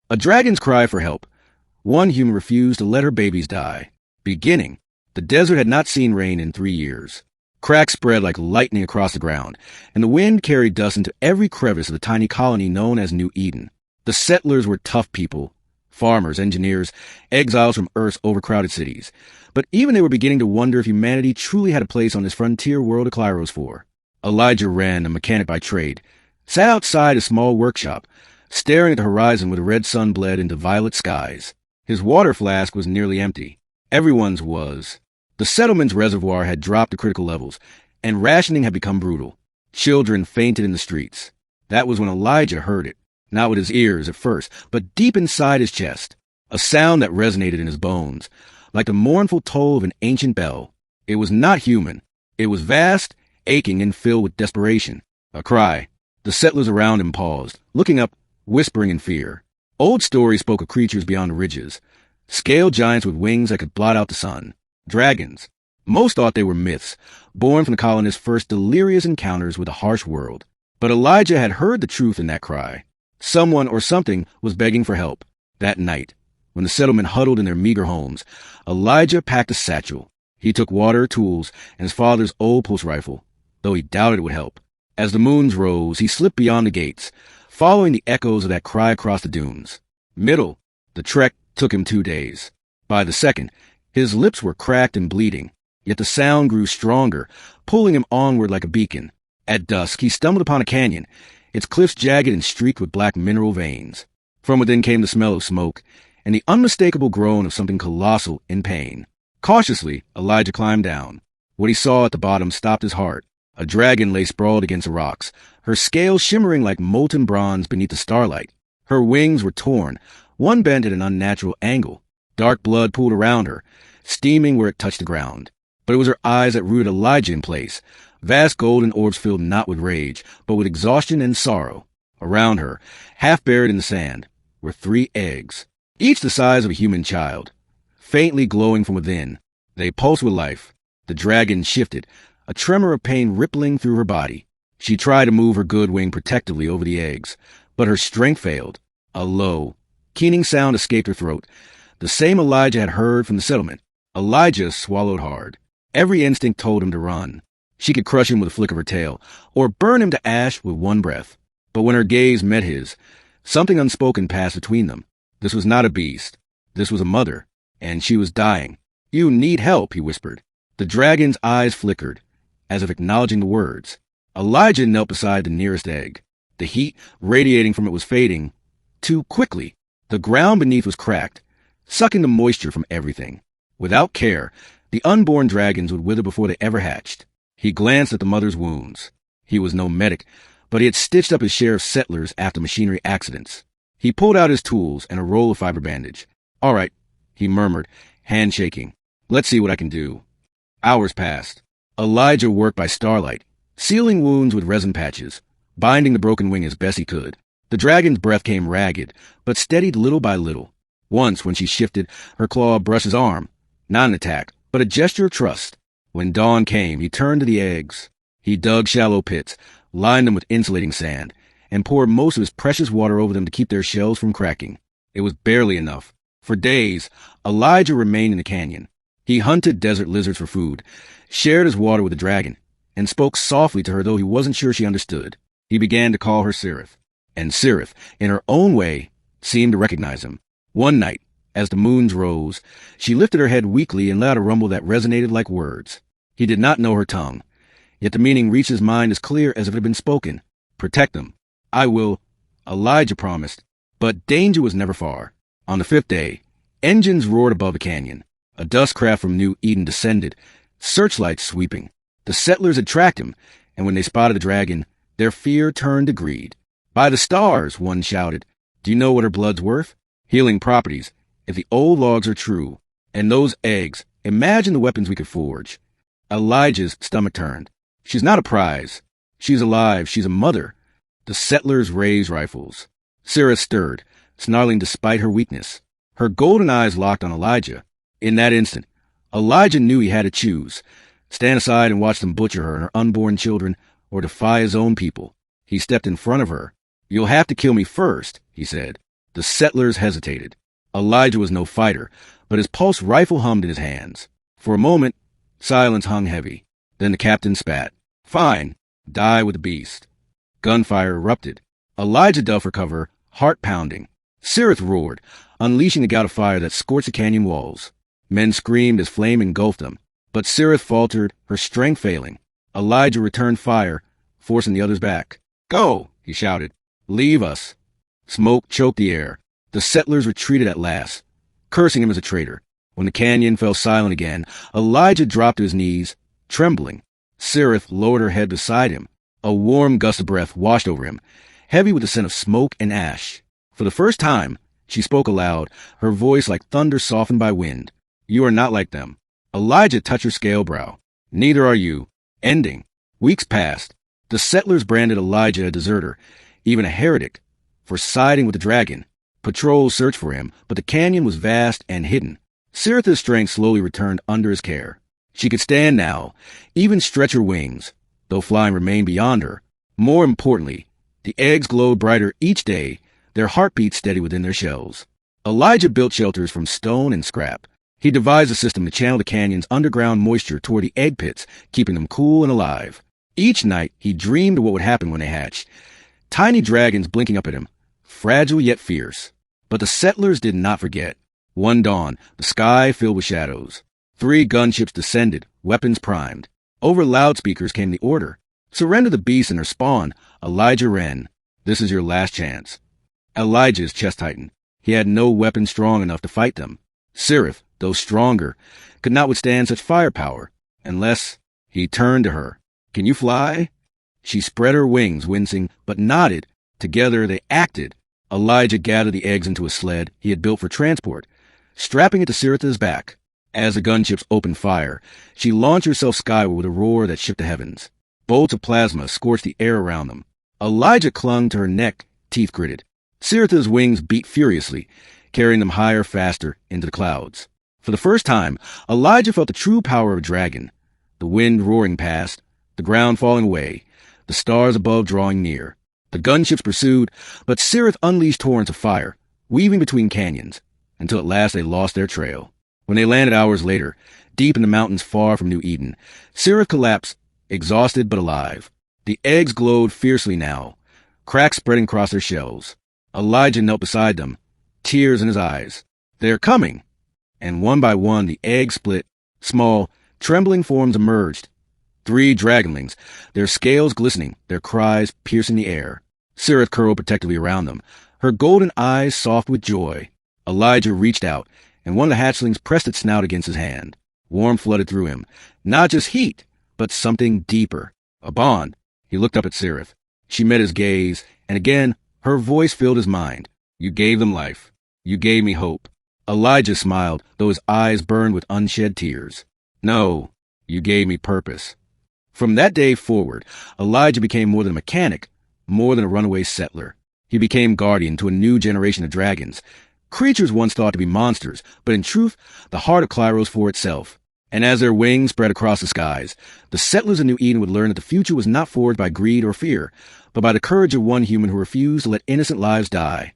A dragon's cry for help. One human refused to let her babies die. Beginning. The desert had not seen rain in 3 years. Cracks spread like lightning across the ground, and the wind carried dust into every crevice of the tiny colony known as New Eden. The settlers were tough people. Farmers, engineers, exiles from Earth's overcrowded cities. But even they were beginning to wonder if humanity truly had a place on this frontier world of Clyros 4. Elijah Wren, a mechanic by trade, sat outside a small workshop, staring at the horizon where the red sun bled into violet skies. His water flask was nearly empty. Everyone's was. The settlement's reservoir had dropped to critical levels, and rationing had become brutal. Children fainted in the streets. That was when Elijah heard it. Not with his ears at first, but deep inside his chest. A sound that resonated in his bones, like the mournful toll of an ancient bell. It was not human. It was vast, aching, and filled with desperation. A cry. The settlers around him paused, looking up, whispering in fear. Old stories spoke of creatures beyond the ridges. Scaled giants with wings that could blot out the sun. Dragons. Most thought they were myths, born from the colonists' first delirious encounters with the harsh world. But Elijah had heard the truth in that cry. Someone or something was begging for help. That night, when the settlement huddled in their meager homes, Elijah packed a satchel. He took water, tools, and his father's old pulse rifle, though he doubted it would help. As the moons rose, he slipped beyond the gates, following the echoes of that cry across the dunes. The trek took him 2 days. By the second, his lips were cracked and bleeding, yet the sound grew stronger, pulling him onward like a beacon. At dusk, he stumbled upon a canyon, its cliffs jagged and streaked with black mineral veins. From within came the smell of smoke, and the unmistakable groan of something colossal in pain. Cautiously, Elijah climbed down. What he saw at the bottom stopped his heart. A dragon lay sprawled against the rocks, her scales shimmering like molten bronze beneath the starlight. Her wings were torn, one bent at an unnatural angle. Dark blood pooled around her, steaming where it touched the ground. But it was her eyes that rooted Elijah in place. Vast golden orbs filled not with rage, but with exhaustion and sorrow. Around her, half buried in the sand, were 3 eggs, each the size of a human child. Faintly glowing from within, they pulsed with life. The dragon shifted, a tremor of pain rippling through her body. She tried to move her good wing protectively over the eggs, but her strength failed. A low, keening sound escaped her throat, the same Elijah had heard from the settlement. Elijah swallowed hard. Every instinct told him to run. She could crush him with a flick of her tail, or burn him to ash with one breath. But when her gaze met his, something unspoken passed between them. This was not a beast. This was a mother, and she was dying. "You need help," he whispered. The dragon's eyes flickered, as if acknowledging the words. Elijah knelt beside the nearest egg. The heat radiating from it was fading too quickly. The ground beneath was cracked, sucking the moisture from everything. Without care, the unborn dragons would wither before they ever hatched. He glanced at the mother's wounds. He was no medic, but he had stitched up his share of settlers after machinery accidents. He pulled out his tools and a roll of fiber bandage. "All right," he murmured, hand shaking. "Let's see what I can do." Hours passed. Elijah worked by starlight, sealing wounds with resin patches, binding the broken wing as best he could. The dragon's breath came ragged, but steadied little by little. Once, when she shifted, her claw brushed his arm. Not an attack, but a gesture of trust. When dawn came, he turned to the eggs. He dug shallow pits, lined them with insulating sand, and poured most of his precious water over them to keep their shells from cracking. It was barely enough. For days, Elijah remained in the canyon. He hunted desert lizards for food, shared his water with the dragon, and spoke softly to her though he wasn't sure she understood. He began to call her Sirith, and Sirith, in her own way, seemed to recognize him. One night, as the moons rose, she lifted her head weakly and let out a rumble that resonated like words. He did not know her tongue, yet the meaning reached his mind as clear as if it had been spoken. "Protect them. I will," Elijah promised. But danger was never far. On the 5th day, engines roared above the canyon. A dust craft from New Eden descended, searchlights sweeping. The settlers had tracked him, and when they spotted the dragon, their fear turned to greed. "By the stars," one shouted. "Do you know what her blood's worth? Healing properties, if the old logs are true. And those eggs, imagine the weapons we could forge." Elijah's stomach turned. "She's not a prize. She's alive. She's a mother." The settlers raised rifles. Sarah stirred, snarling despite her weakness. Her golden eyes locked on Elijah. In that instant, Elijah knew he had to choose. Stand aside and watch them butcher her and her unborn children, or defy his own people. He stepped in front of her. "You'll have to kill me first," he said. The settlers hesitated. Elijah was no fighter, but his pulse rifle hummed in his hands. For a moment, silence hung heavy. Then the captain spat. Fine, die with the beast. Gunfire erupted. Elijah dove for cover, heart pounding. Sirith roared, unleashing a gout of fire that scorched the canyon walls. Men screamed as flame engulfed them, but Sirith faltered, her strength failing. Elijah returned fire, forcing the others back. Go, he shouted. Leave us. Smoke choked the air. The settlers retreated at last, cursing him as a traitor. When the canyon fell silent again, Elijah dropped to his knees, trembling. Sirith lowered her head beside him. A warm gust of breath washed over him, heavy with the scent of smoke and ash. For the first time, she spoke aloud, her voice like thunder softened by wind. You are not like them. Elijah touched her scale brow. Neither are you. Ending. Weeks passed. The settlers branded Elijah a deserter, even a heretic, for siding with the dragon. Patrols searched for him, but the canyon was vast and hidden. Sirith's strength slowly returned under his care. She could stand now, even stretch her wings, though flying remained beyond her. More importantly, the eggs glowed brighter each day, their heartbeats steady within their shells. Elijah built shelters from stone and scrap. He devised a system to channel the canyon's underground moisture toward the egg pits, keeping them cool and alive. Each night, he dreamed of what would happen when they hatched. Tiny dragons blinking up at him, fragile yet fierce. But the settlers did not forget. One dawn, the sky filled with shadows. 3 gunships descended, weapons primed. Over loudspeakers came the order. Surrender the beast and her spawn, Elijah Wren. This is your last chance. Elijah's chest tightened. He had no weapon strong enough to fight them. Sirith, though stronger, could not withstand such firepower, unless he turned to her. Can you fly? She spread her wings, wincing, but nodded. Together they acted. Elijah gathered the eggs into a sled he had built for transport, strapping it to Sirith's back. As the gunships opened fire, she launched herself skyward with a roar that shook the heavens. Bolts of plasma scorched the air around them. Elijah clung to her neck, teeth gritted. Sirith's wings beat furiously, carrying them higher, faster, into the clouds. For the first time, Elijah felt the true power of a dragon. The wind roaring past, the ground falling away, the stars above drawing near. The gunships pursued, but Sirith unleashed torrents of fire, weaving between canyons, until at last they lost their trail. When they landed hours later, deep in the mountains far from New Eden, Sirith collapsed, exhausted but alive. The eggs glowed fiercely now, cracks spreading across their shells. Elijah knelt beside them, tears in his eyes. They're coming! And one by one the eggs split. Small, trembling forms emerged. 3 dragonlings, their scales glistening, their cries piercing the air. Sirith curled protectively around them, her golden eyes soft with joy. Elijah reached out, and one of the hatchlings pressed its snout against his hand. Warmth flooded through him. Not just heat, but something deeper. A bond. He looked up at Sirith. She met his gaze, and again, her voice filled his mind. You gave them life. You gave me hope. Elijah smiled, though his eyes burned with unshed tears. No, you gave me purpose. From that day forward, Elijah became more than a mechanic, more than a runaway settler. He became guardian to a new generation of dragons, creatures once thought to be monsters, but in truth, the heart of Clyros for itself. And as their wings spread across the skies, the settlers of New Eden would learn that the future was not forged by greed or fear, but by the courage of one human who refused to let innocent lives die.